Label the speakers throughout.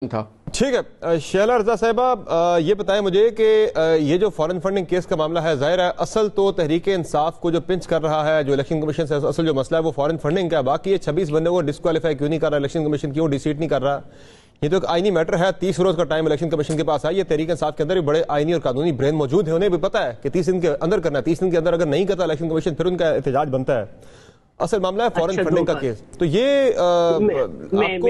Speaker 1: था। ठीक है शैला रज़ा साहिबा, ये बताएं मुझे कि ये जो फॉरेन फंडिंग केस का मामला है, जाहिर है असल तो तहरीक इंसाफ को जो पिंच कर रहा है, जो इलेक्शन कमीशन से असल जो मसला है वो फॉरेन फंडिंग का है। बाकी ये 26 बंदे को डिस्क्वालीफाई क्यों नहीं कर रहा, इलेक्शन कमीशन क्यों डिसीट नहीं कर रहा, ये तो एक आईनी मैटर है। 30 रोज का टाइम इलेक्शन कमीशन के पास है। ये तहरीक इंसाफ के अंदर भी बड़े आईनी और कानूनी ब्रेन मौजूद है, उन्हें भी पता है कि 30 दिन के अंदर करना है। 30 दिन के अंदर अगर नहीं करता इलेक्शन कमीशन फिर उनका एहतजाज बनता है। असल मामला है फॉरेन फंडिंग का केस। तो ये आपको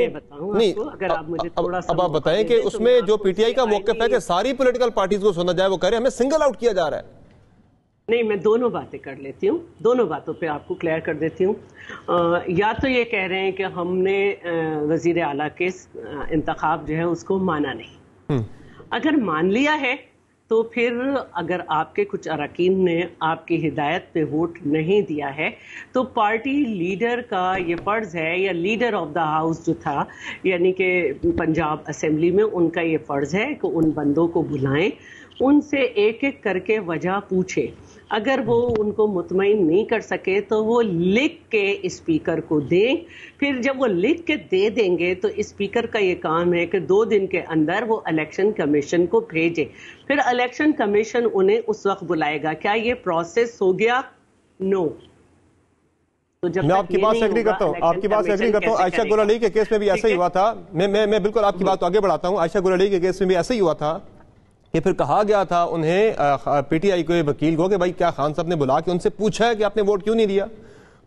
Speaker 1: नहीं,
Speaker 2: अगर आप मुझे थोड़ा सा
Speaker 1: अब आप बताएं कि उसमें जो पीटीआई का मौक़िफ़ है कि सारी पॉलिटिकल पार्टीज को सुना जाए, वो कह रहे हैं हमें सिंगल आउट किया जा रहा है।
Speaker 2: नहीं, मैं दोनों बातें कर लेती हूँ, दोनों बातों पे आपको क्लियर कर देती हूँ। या तो ये कह रहे हैं कि हमने वजीर आला के इंतखाब जो है उसको माना नहीं। अगर मान लिया है तो फिर अगर आपके कुछ अरकान ने आपकी हिदायत पे वोट नहीं दिया है तो पार्टी लीडर का ये फर्ज है, या लीडर ऑफ द हाउस जो था यानी कि पंजाब असेंबली में, उनका ये फर्ज है कि उन बंदों को बुलाएं, उनसे एक एक करके वजह पूछे। अगर वो उनको मुतमईन नहीं कर सके तो वो लिख के स्पीकर को दें। फिर जब वो लिख के दे देंगे तो स्पीकर का ये काम है कि 2 दिन के अंदर वो इलेक्शन कमीशन को भेजे। फिर इलेक्शन कमीशन उन्हें उस वक्त बुलाएगा। क्या ये प्रोसेस हो गया? नो। तो जब
Speaker 1: मैं आपकी बात से एग्री करता हूँ, आपकी बात से एग्री करता हूँ। आयशा गुल अली के केस में भी ऐसा ही हुआ था। मैं बिल्कुल आपकी बात आगे बढ़ाता हूँ। आयशा गुल अली के केस में भी ऐसा ही हुआ था कि फिर कहा गया था उन्हें, पीटीआई के वकील को, कि भाई क्या खान साहब ने बुला के उनसे पूछा है कि आपने वोट क्यों नहीं दिया?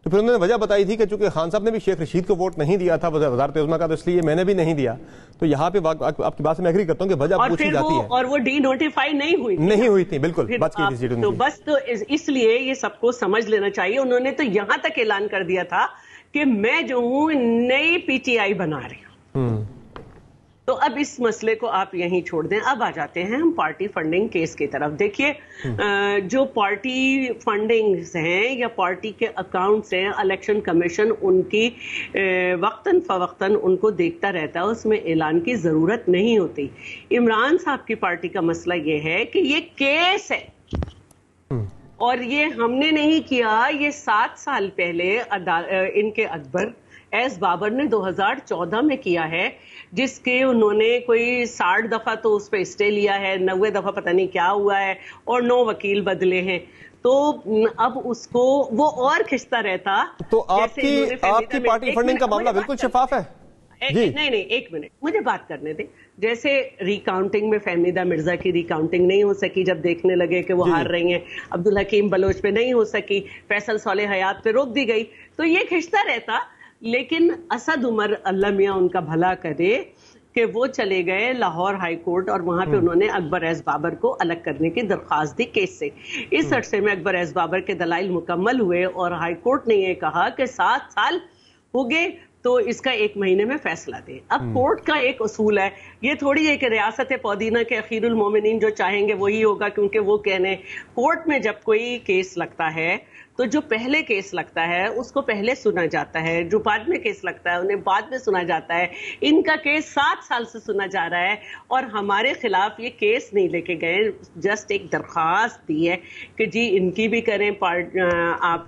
Speaker 1: तो फिर उन्होंने वजह बताई थी कि चूंकि खान साहब ने भी शेख रशीद को वोट नहीं दिया था वज़ारत उज़्मा का, तो इसलिए मैंने भी नहीं दिया। तो यहाँ पे आपकी बात से मैं एग्री करता हूँ कि वजह पूछी जाती है।
Speaker 2: और वो डी नोटिफाई नहीं हुई थी बिल्कुल।
Speaker 1: तो
Speaker 2: बस तो इसलिए ये सबको समझ लेना चाहिए। उन्होंने तो यहाँ तक ऐलान कर दिया था कि मैं जो हूँ नई पीटीआई बना रही हूँ। तो अब इस मसले को आप यहीं छोड़ दें। अब आ जाते हैं हम पार्टी फंडिंग केस की तरफ। देखिए, जो पार्टी फंडिंग्स हैं या पार्टी के अकाउंट्स हैं, इलेक्शन कमीशन उनकी वक्तन फवक्तन उनको देखता रहता है, उसमें ऐलान की जरूरत नहीं होती। इमरान साहब की पार्टी का मसला ये है कि ये केस है और ये हमने नहीं किया, ये 7 साल पहले इनके अकबर एस बाबर ने 2014 में किया है, जिसके उन्होंने कोई 60 दफा तो उस पर स्टे लिया है, 90 दफा पता नहीं क्या हुआ है, और 9 वकील बदले हैं। तो अब उसको वो और खिंचता रहता।
Speaker 1: तो आपकी पार्टी फंडिंग का मामला बिल्कुल शफाफ है।
Speaker 2: नहीं, एक मिनट मुझे बात करने दे। जैसे रिकाउंटिंग में फहमीदा मिर्जा की रिकाउंटिंग नहीं हो सकी, जब देखने लगे कि वो हार रही हैं, अब्दुल हकीम बलोच पे नहीं हो सकी, फैसल सोले हयात पे रोक दी गई, तो ये खिंचता रहता। लेकिन असद उमर अल्लाह मियां उनका भला करे कि वो चले गए लाहौर हाई कोर्ट और वहां पे उन्होंने अकबर एस बाबर को अलग करने की दरख्वास्त दी केस से। इस अरसे में अकबर एस बाबर के दलाइल मुकम्मल हुए और हाई कोर्ट ने ये कहा कि 7 साल हो गए तो इसका 1 महीने में फैसला दे। अब कोर्ट का एक उसूल है, ये थोड़ी है कि रियासत पौदीना के अखीरुल मोमिनीन जो चाहेंगे वही होगा, क्योंकि वो कहने कोर्ट में जब कोई केस लगता है तो जो पहले केस लगता है उसको पहले सुना जाता है, जो बाद में केस लगता है उन्हें बाद में सुना जाता है। इनका केस 7 साल से सुना जा रहा है और हमारे खिलाफ ये केस नहीं लेके गए, जस्ट एक दरखास्त दी है कि जी इनकी भी करें। आप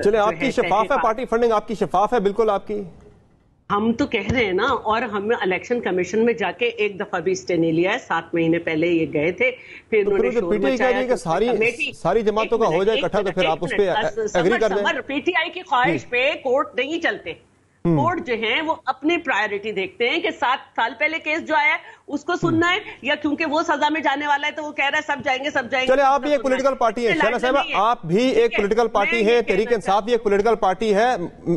Speaker 1: चले, आपकी शफाफ है पार्टी फंडिंग, आपकी शफाफ है बिल्कुल आपकी।
Speaker 2: हम तो कह रहे हैं ना, और हम इलेक्शन कमीशन में जाके एक दफा भी स्टे नहीं लिया है। 7 महीने पहले ये गए थे, फिर उन्होंने शोर मचाया कि
Speaker 1: सारी जमातों का हो जाए इकट्ठा, तो फिर आप उस पे एग्री कर दें।
Speaker 2: पीटीआई की ख्वाहिश पे कोर्ट नहीं चलते। कोर्ट जो है वो अपनी प्रायोरिटी देखते हैं कि 7 साल पहले केस जो आया है उसको सुनना है, या क्योंकि वो सजा में जाने वाला है तो वो कह रहा है सब जाएंगे सब जाएंगे।
Speaker 1: चले, आप भी एक पॉलिटिकल पार्टी है शैला साहिबा, आप भी एक पॉलिटिकल पार्टी है, तहरीक इंसाफ भी एक पॉलिटिकल पार्टी है।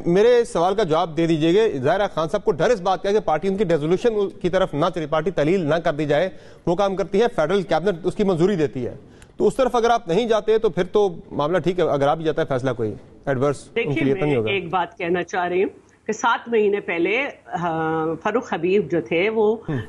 Speaker 1: मेरे सवाल का जवाब दे दीजिएगा। ज़ाहिर है खान साहब को डर इस बात का है कि पार्टी उनकी रेजोल्यूशन की तरफ ना चली, पार्टी तलील ना कर दी जाए। वो काम करती है, फेडरल कैबिनेट उसकी मंजूरी देती है, तो उस तरफ अगर आप नहीं जाते तो फिर तो मामला ठीक है। अगर आप ही जाता है फैसला कोई एडवर्स उनके लिए तो नहीं होगा।
Speaker 2: एक बात कहना चाह रही हूँ कि 7 महीने पहले फारूक हबीब जो थे वो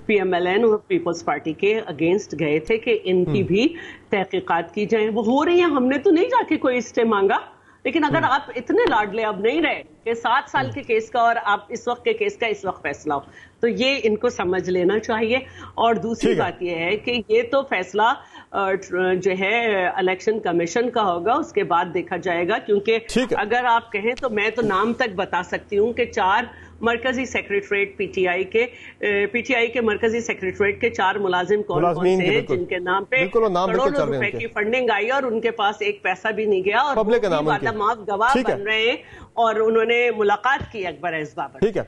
Speaker 2: PMLN और पीपल्स पार्टी के अगेंस्ट गए थे कि इनकी भी तहकीकात की जाए। वो हो रही है, हमने तो नहीं जाके कोई स्टे मांगा, लेकिन अगर आप इतने लाडले अब नहीं रहे کہ 7 साल के केस का और आप इस वक्त के केस का इस वक्त फैसला हो, तो ये इनको समझ लेना चाहिए। और दूसरी बात ये है कि ये तो फैसला जो है इलेक्शन कमीशन का होगा, उसके बाद देखा जाएगा, क्योंकि अगर आप कहें तो मैं तो नाम तक बता सकती हूँ कि 4 मरकजी सेक्रेटरीट पीटीआई के मरकजी सेक्रेटरीट के 4 मुलाजिम कौन से हैं जिनके नाम पे करोड़ों रुपए की फंडिंग आई और उनके पास एक पैसा भी नहीं गया, और वो वादा माफ गवाह बन रहे हैं और उन्होंने मुलाकात की अकबर ऐश बाबर।